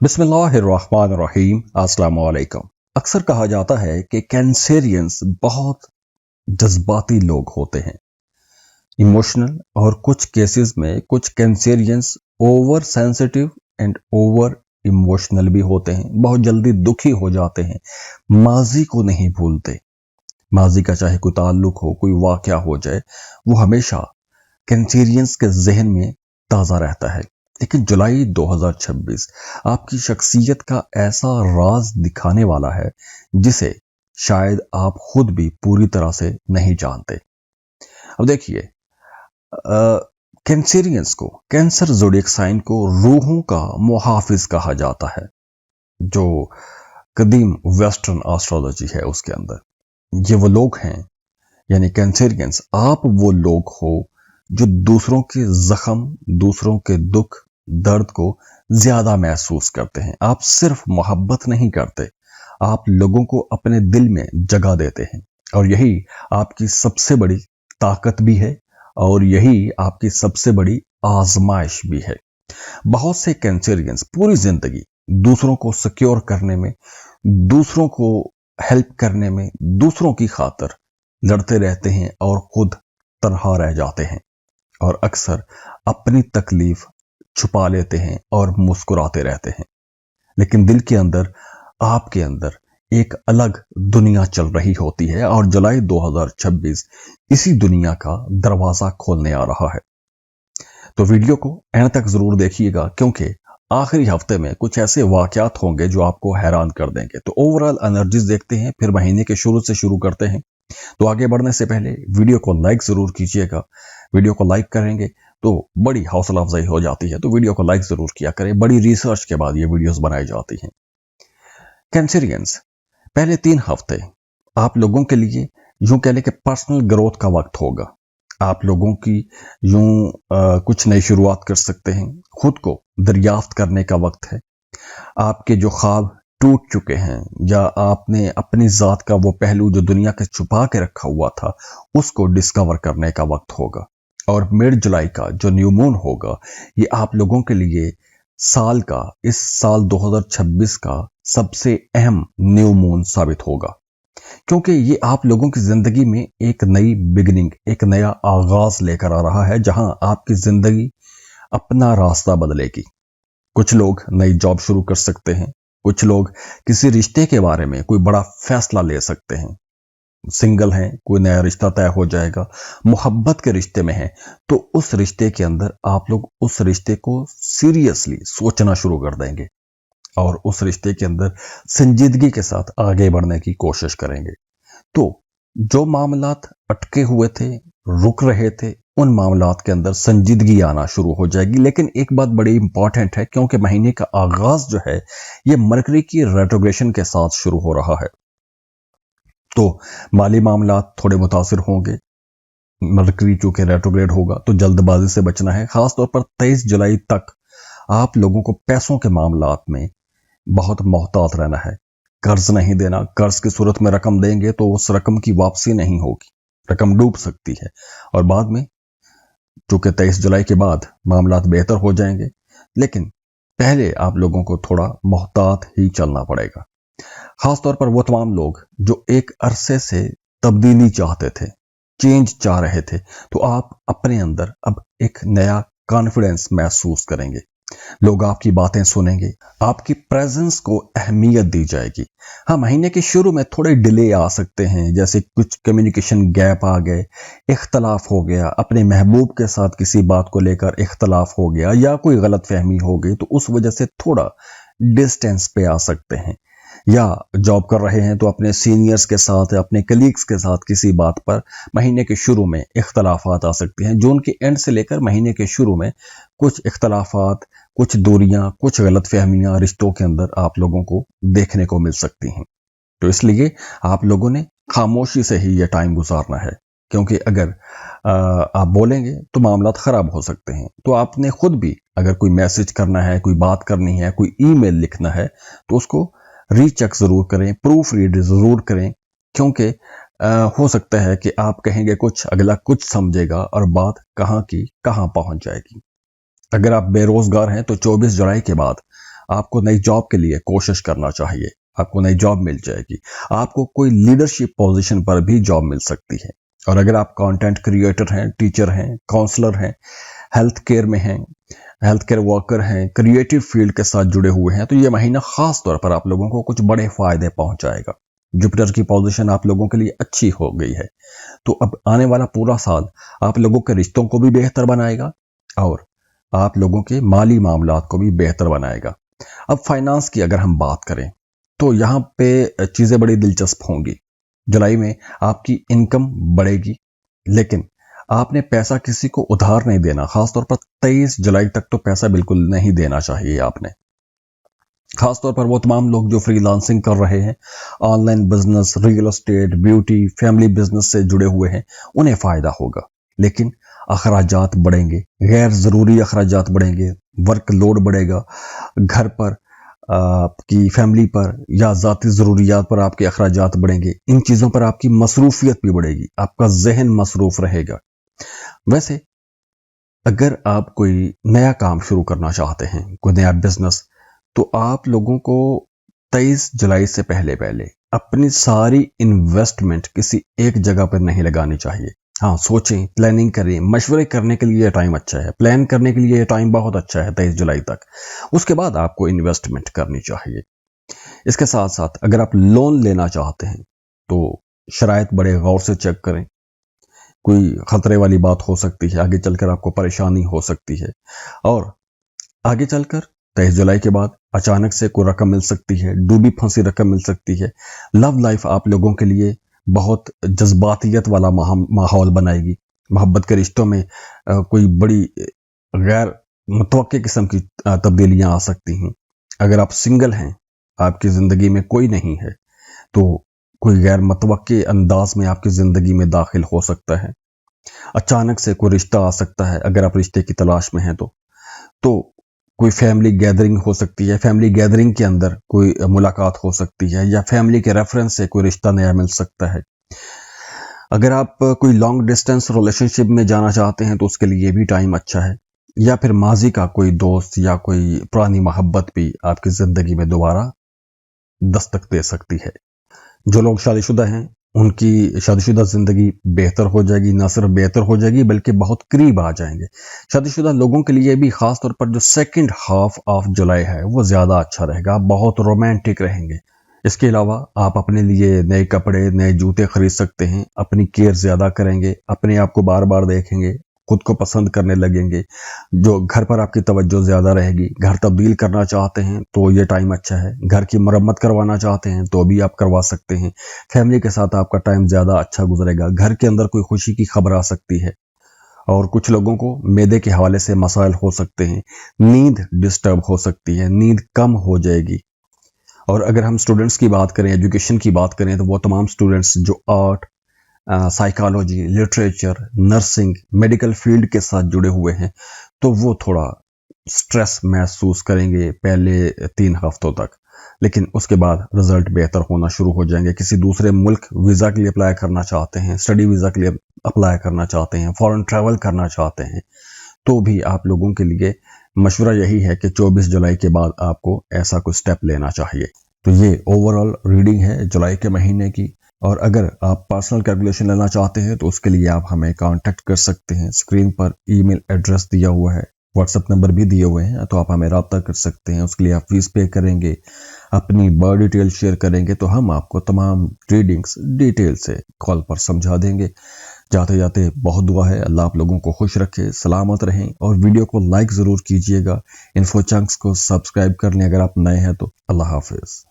बिस्मिल्लाहिर्रहमानिर्रहीम। अस्सलाम वालेकुम। अक्सर कहा जाता है कि कैंसेरियंस बहुत जज्बाती लोग होते हैं, इमोशनल, और कुछ केसेस में कुछ Cancerians over sensitive and over emotional भी होते हैं। बहुत जल्दी दुखी हो जाते हैं, माजी को नहीं भूलते। माजी का चाहे कोई ताल्लुक हो, कोई वाकया हो जाए, वो हमेशा कैंसेरियंस के जहन में ताज़ा रहता है। लेकिन जुलाई 2026 आपकी शख्सियत का ऐसा राज दिखाने वाला है जिसे शायद आप खुद भी पूरी तरह से नहीं जानते। अब देखिए, कैंसेरियंस को, कैंसर ज़ोडिएक साइन को रूहों का मुहाफिज कहा जाता है, जो कदीम वेस्टर्न एस्ट्रोलॉजी है उसके अंदर। ये वो लोग हैं, यानी कैंसेरियंस, आप वो लोग हो जो दूसरों के जख्म, दूसरों के दुख दर्द को ज्यादा महसूस करते हैं। आप सिर्फ मोहब्बत नहीं करते, आप लोगों को अपने दिल में जगह देते हैं, और यही आपकी सबसे बड़ी ताकत भी है, और यही आपकी सबसे बड़ी आजमाइश भी है। बहुत से कैंसेरियंस पूरी जिंदगी दूसरों को सिक्योर करने में, दूसरों को हेल्प करने में, दूसरों की खातिर लड़ते रहते हैं और खुद तन्हा रह जाते हैं, और अक्सर अपनी तकलीफ छुपा लेते हैं और मुस्कुराते रहते हैं। लेकिन दिल के अंदर, आपके अंदर एक अलग दुनिया चल रही होती है, और जुलाई 2026 इसी दुनिया का दरवाजा खोलने आ रहा है। तो वीडियो को एंड तक जरूर देखिएगा, क्योंकि आखिरी हफ्ते में कुछ ऐसे वाकयात होंगे जो आपको हैरान कर देंगे। तो ओवरऑल एनर्जीज देखते हैं, फिर महीने के शुरू से शुरू करते हैं। तो आगे बढ़ने से पहले वीडियो को लाइक जरूर कीजिएगा। वीडियो को लाइक करेंगे तो बड़ी हौसला अफजाई हो जाती है, तो वीडियो को लाइक जरूर किया करें। बड़ी रिसर्च के बाद ये वीडियोस बनाई जाती हैं। कैंसेरियंस, पहले 3 हफ्ते आप लोगों के लिए यूं कह लें कि पर्सनल ग्रोथ का वक्त होगा। आप लोगों की कुछ नई शुरुआत कर सकते हैं, खुद को दरियाफ्त करने का वक्त है। आपके जो ख्वाब टूट चुके हैं, या आपने अपनी जात का वो पहलू जो दुनिया के छुपा के रखा हुआ था, उसको डिस्कवर करने का वक्त होगा। और मिड जुलाई का जो न्यू मून होगा, ये आप लोगों के लिए साल का, इस साल 2026 का सबसे अहम न्यू मून साबित होगा, क्योंकि ये आप लोगों की जिंदगी में एक नई बिगिनिंग, एक नया आगाज लेकर आ रहा है, जहां आपकी जिंदगी अपना रास्ता बदलेगी। कुछ लोग नई जॉब शुरू कर सकते हैं, कुछ लोग किसी रिश्ते के बारे में कोई बड़ा फैसला ले सकते हैं। सिंगल हैं, कोई नया रिश्ता तय हो जाएगा। मोहब्बत के रिश्ते में हैं, तो उस रिश्ते के अंदर आप लोग उस रिश्ते को सीरियसली सोचना शुरू कर देंगे, और उस रिश्ते के अंदर संजीदगी के साथ आगे बढ़ने की कोशिश करेंगे। तो जो मामलात अटके हुए थे, रुक रहे थे, उन मामलात के अंदर संजीदगी आना शुरू हो जाएगी। लेकिन एक बात बड़ी इंपॉर्टेंट है, क्योंकि महीने का आगाज जो है ये मरकरी की रेट्रोग्रेशन के साथ शुरू हो रहा है, तो माली मामलात थोड़े मुतासिर होंगे। मरकरी चूंकि रेट्रोग्रेड होगा, तो जल्दबाजी से बचना है। खासतौर पर 23 जुलाई तक आप लोगों को पैसों के मामलात में बहुत मोहतात रहना है। कर्ज नहीं देना। कर्ज की सूरत में रकम देंगे तो उस रकम की वापसी नहीं होगी, रकम डूब सकती है, और बाद में चूंकि 23 जुलाई के बाद मामलात बेहतर हो जाएंगे, लेकिन पहले आप लोगों को थोड़ा मोहतात ही चलना पड़ेगा। खासतौर पर वो तमाम लोग जो एक अरसे से तब्दीली चाहते थे, चेंज चाह रहे थे, तो आप अपने अंदर अब एक नया कॉन्फिडेंस महसूस करेंगे। लोग आपकी बातें सुनेंगे, आपकी प्रेजेंस को अहमियत दी जाएगी। हाँ, महीने के शुरू में थोड़े डिले आ सकते हैं, जैसे कुछ कम्युनिकेशन गैप आ गए, इख्तलाफ हो गया, अपने महबूब के साथ किसी बात को लेकर इख्तलाफ हो गया, या कोई गलत फहमी हो गई, तो उस वजह से थोड़ा डिस्टेंस पे आ सकते हैं। या जॉब कर रहे हैं तो अपने सीनियर्स के साथ, अपने कलीग्स के साथ किसी बात पर महीने के शुरू में इख्तलाफात आ सकते हैं। जून के एंड से लेकर महीने के शुरू में कुछ इख्तलाफात, कुछ दूरियां, कुछ गलत फहमियां रिश्तों के अंदर आप लोगों को देखने को मिल सकती हैं। तो इसलिए आप लोगों ने खामोशी से ही यह टाइम गुजारना है, क्योंकि अगर आप बोलेंगे तो मामलात खराब हो सकते हैं। तो आपने खुद भी अगर कोई मैसेज करना है, कोई बात करनी है, कोई ईमेल लिखना है, तो उसको रीचेक जरूर करें, प्रूफ रीड जरूर करें, क्योंकि हो सकता है कि आप कहेंगे कुछ, अगला कुछ समझेगा, और बात कहां की कहां पहुंच जाएगी। अगर आप बेरोजगार हैं तो 24 जुलाई के बाद आपको नई जॉब के लिए कोशिश करना चाहिए, आपको नई जॉब मिल जाएगी, आपको कोई लीडरशिप पोजीशन पर भी जॉब मिल सकती है। और अगर आप कंटेंट क्रिएटर हैं, टीचर हैं, काउंसलर हैं, हेल्थ केयर में हैं, हेल्थ केयर वर्कर हैं, क्रिएटिव फील्ड के साथ जुड़े हुए हैं, तो ये महीना खास तौर पर आप लोगों को कुछ बड़े फायदे पहुंचाएगा। जुपिटर की पोजीशन आप लोगों के लिए अच्छी हो गई है, तो अब आने वाला पूरा साल आप लोगों के रिश्तों को भी बेहतर बनाएगा और आप लोगों के माली मामलात को भी बेहतर बनाएगा। अब फाइनेंस की अगर हम बात करें तो यहाँ पे चीजें बड़ी दिलचस्प होंगी। जुलाई में आपकी इनकम बढ़ेगी, लेकिन आपने पैसा किसी को उधार नहीं देना। खासतौर पर 23 जुलाई तक तो पैसा बिल्कुल नहीं देना चाहिए आपने। खासतौर पर वो तमाम लोग जो फ्रीलांसिंग कर रहे हैं, online business, real estate, beauty, family business से जुड़े हुए हैं, उन्हें फायदा होगा। लेकिन अखराजात बढ़ेंगे, गैर जरूरी अखराजात बढ़ेंगे, वर्क लोड बढ़ेगा, घर पर आपकी फैमिली पर या ज़ाती ज़रूरियात पर आपके अखराजात बढ़ेंगे। इन चीज़ों पर आपकी मसरूफियत भी बढ़ेगी, आपका जहन मसरूफ रहेगा। वैसे अगर आप कोई नया काम शुरू करना चाहते हैं, कोई नया बिजनेस, तो आप लोगों को 23 जुलाई से पहले अपनी सारी इन्वेस्टमेंट किसी एक जगह पर नहीं लगानी चाहिए। हाँ, सोचें, प्लानिंग करें, मशवरे करने के लिए यह टाइम अच्छा है, प्लान करने के लिए यह टाइम बहुत अच्छा है 23 जुलाई तक। उसके बाद आपको इन्वेस्टमेंट करनी चाहिए। इसके साथ साथ अगर आप लोन लेना चाहते हैं तो शराइत बड़े गौर से चेक करें। कोई खतरे वाली बात हो सकती है, आगे चलकर आपको परेशानी हो सकती है, और आगे चलकर 23 जुलाई के बाद अचानक से कोई रकम मिल सकती है, डूबी फंसी रकम मिल सकती है। लव लाइफ आप लोगों के लिए बहुत जज्बातियत वाला माहौल बनाएगी। मोहब्बत के रिश्तों में कोई बड़ी गैर मुतवक्के किस्म की तब्दीलियां आ सकती हैं। अगर आप सिंगल हैं, आपकी जिंदगी में कोई नहीं है, तो कोई गैर मुतवक्के अंदाज में आपकी जिंदगी में दाखिल हो सकता है। अचानक से कोई रिश्ता आ सकता है। अगर आप रिश्ते की तलाश में हैं तो कोई फैमिली गैदरिंग हो सकती है, फैमिली गैदरिंग के अंदर कोई मुलाकात हो सकती है, या फैमिली के रेफरेंस से कोई रिश्ता नया मिल सकता है। अगर आप कोई लॉन्ग डिस्टेंस रिलेशनशिप में जाना चाहते हैं तो उसके लिए भी टाइम अच्छा है, या फिर माजी का कोई दोस्त या कोई पुरानी मोहब्बत भी आपकी जिंदगी में दोबारा दस्तक दे सकती है। जो लोग शादीशुदा हैं उनकी शादीशुदा जिंदगी बेहतर हो जाएगी, न सिर्फ बेहतर हो जाएगी बल्कि बहुत करीब आ जाएंगे। शादीशुदा लोगों के लिए भी खास तौर पर जो सेकंड हाफ ऑफ जुलाई है वो ज्यादा अच्छा रहेगा, बहुत रोमांटिक रहेंगे। इसके अलावा आप अपने लिए नए कपड़े, नए जूते खरीद सकते हैं, अपनी केयर ज्यादा करेंगे, अपने आप को बार बार देखेंगे, खुद को पसंद करने लगेंगे। जो घर पर आपकी तवज्जो ज्यादा रहेगी। घर तब्दील करना चाहते हैं तो ये टाइम अच्छा है। घर की मरम्मत करवाना चाहते हैं तो भी आप करवा सकते हैं। फैमिली के साथ आपका टाइम ज्यादा अच्छा गुजरेगा। घर के अंदर कोई खुशी की खबर आ सकती है, और कुछ लोगों को मैदे के हवाले से मसाइल हो सकते हैं। नींद डिस्टर्ब हो सकती है, नींद कम हो जाएगी। और अगर हम स्टूडेंट्स की बात करें, एजुकेशन की बात करें, तो वो तमाम स्टूडेंट्स जो art, psychology, literature, nursing, medical field के साथ जुड़े हुए हैं, तो वो थोड़ा स्ट्रेस महसूस करेंगे पहले 3 हफ्तों तक, लेकिन उसके बाद रिजल्ट बेहतर होना शुरू हो जाएंगे। किसी दूसरे मुल्क वीज़ा के लिए अप्लाई करना चाहते हैं, स्टडी वीज़ा के लिए अप्लाई करना चाहते हैं, फॉरेन ट्रैवल करना चाहते हैं, तो भी आप लोगों के लिए मशवरा यही है कि 24 जुलाई के बाद आपको ऐसा कोई स्टेप लेना चाहिए। तो ये ओवरऑल रीडिंग है जुलाई के महीने की। और अगर आप पर्सनल कैलकुलेशन लेना चाहते हैं तो उसके लिए आप हमें कांटेक्ट कर सकते हैं। स्क्रीन पर ईमेल एड्रेस दिया हुआ है, व्हाट्सएप नंबर भी दिए हुए हैं, तो आप हमें रब्ता कर सकते हैं। उसके लिए आप फीस पे करेंगे, अपनी बर्थ डिटेल शेयर करेंगे, तो हम आपको तमाम रीडिंग्स डिटेल से कॉल पर समझा देंगे। जाते जाते बहुत दुआ है, अल्लाह आप लोगों को खुश रखे, सलामत रहें, और वीडियो को लाइक ज़रूर कीजिएगा। इन्फो चंक्स को सब्सक्राइब कर लें अगर आप नए हैं तो। अल्लाह हाफिज़।